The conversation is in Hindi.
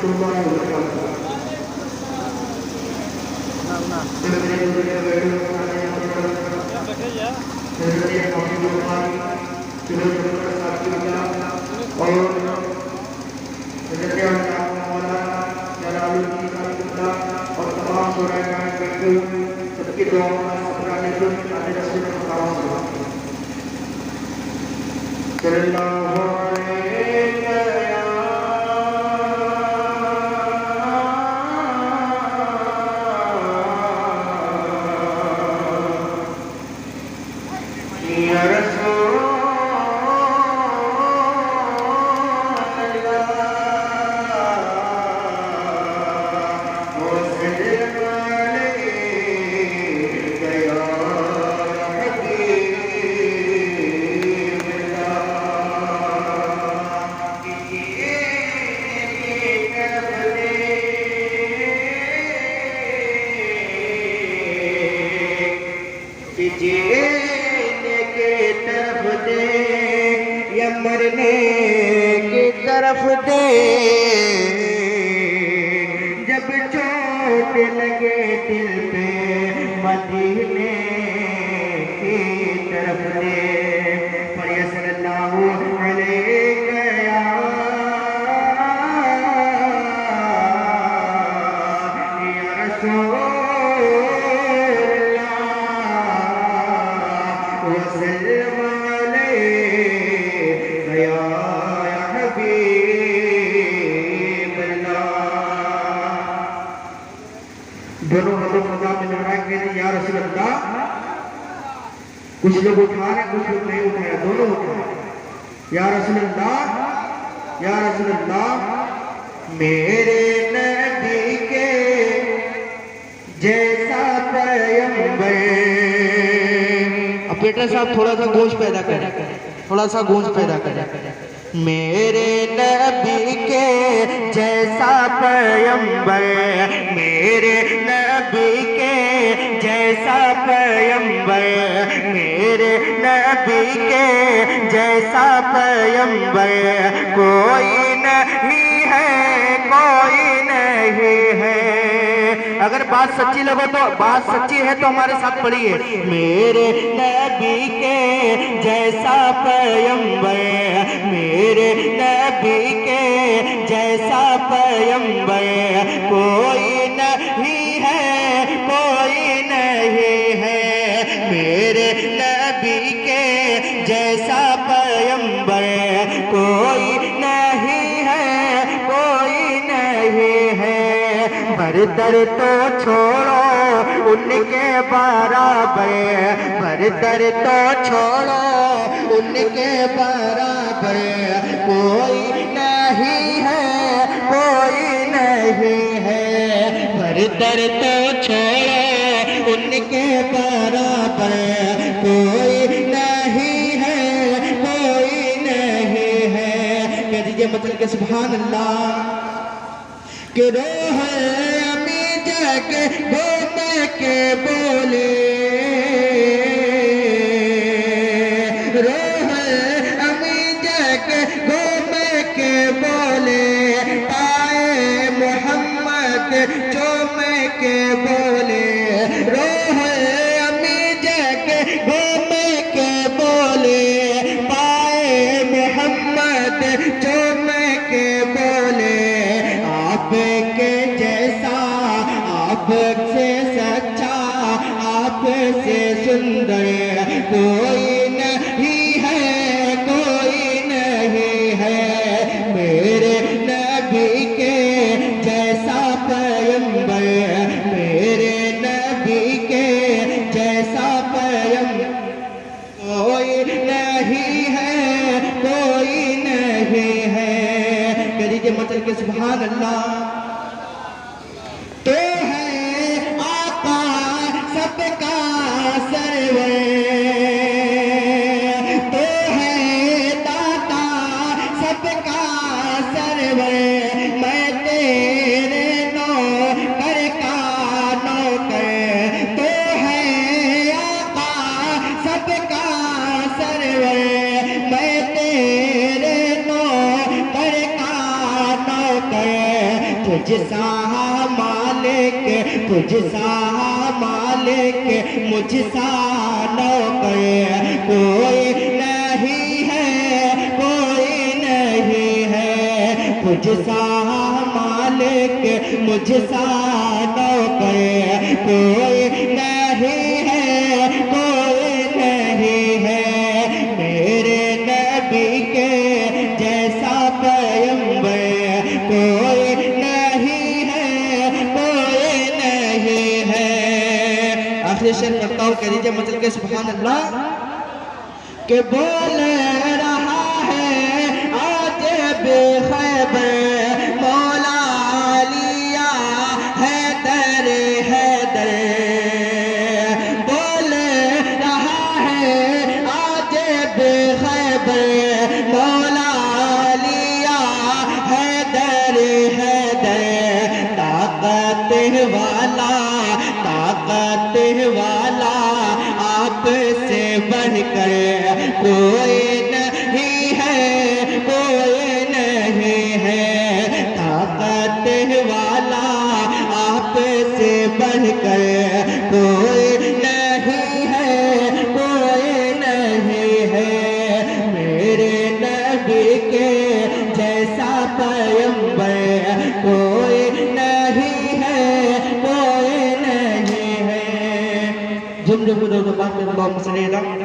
warahmatullahi wabarakatuh. मरने की तरफ दे, जब चोट लगे दिल पे मदीने की तरफ दे। पढ़िए सल्लल्लाहु अलैहि या रसूल दोनों हाथों को में लगा के या रसूल अल्लाह। कुछ लोग उठा रहे, कुछ लोग नहीं उठाया, दोनों उठाए। या रसूल अल्लाह, या रसूल अल्लाह, मेरे नबी के जैसा पैगंबर। अब बेटा साहब थोड़ा सा गूंज पैदा करें, थोड़ा सा गूंज पैदा करें। मेरे नबी के जैसा पैगंबर, मेरे नबी के जैसा पैगंबर, मेरे नबी के जैसा पैगंबर कोई नहीं है, कोई नहीं है। अगर बात सच्ची लगो तो, बात सच्ची है तो हमारे साथ पढ़िए। मेरे नबी के जैसा पैगंबर, मेरे नबी के जैसा पैगंबर कोई नहीं है, कोई नहीं है। मेरे नबी के जैसा पैगंबर कोई नहीं है, कोई नहीं है। बरतर तो छोड़ो उनके बराबर, बरतर तो छोड़ो उनके बराबर कोई नहीं है, कोई नहीं है। बरतर तो छोड़ो उनके बराबर कोई नहीं है, कोई नहीं है। कह दीजिए मतलब के सुभान अल्लाह। कि रोह अमी जाके घूम के बोले, रोह अमी जाके घूम के बोले, पाए मोहम्मद चूम के बोले। रोह अमी जाके घूम के बोले, पाए मोहम्मद चूम के बोले। आपके जैसा, आपसे सच्चा, आपसे सुंदर कोई नहीं है, कोई नहीं है। मेरे नबी के जैसा पैगंबर, मेरे नबी के जैसा पैगंबर कोई नहीं है, कोई नहीं है। कह दीजिए मतलब के सुभान अल्लाह। तो है आका सबका सरवर, तो है दाता सबका सरवर। मैं तेरे नौकर का नौकर, तो है आका सबका सरवर। मैं तेरे नौकर का नौकर, तुझसा मालिक, तुझसा मालिक, मुझसा नौकर कोई नहीं है, कोई नहीं है। तुझसा मालिक, मुझसा नौकर कोई नहीं है, कोई नहीं है। मेरे नबी के जैसा पैगंबर कोई नहीं है, कोई नहीं है। आखिरी शेर पढ़ता हूँ, कह दीजिए मतलब के सुभान अल्लाह। के बोल रहा है आज बेखैबर मौला लिया हैदर हैदर। बोल रहा है आज बेखैबर मौला लिया हैदर हैदर। ताकत वाला, ताकत वाला आपसे बढ़कर कोई नहीं है, कोई नहीं है। ताकत वाला आपसे बढ़कर कोई नहीं है, कोई नहीं है। मेरे नबी के जैसा पैगंबर कोई नहीं है, कोई नहीं है। जुम जुम दो बात में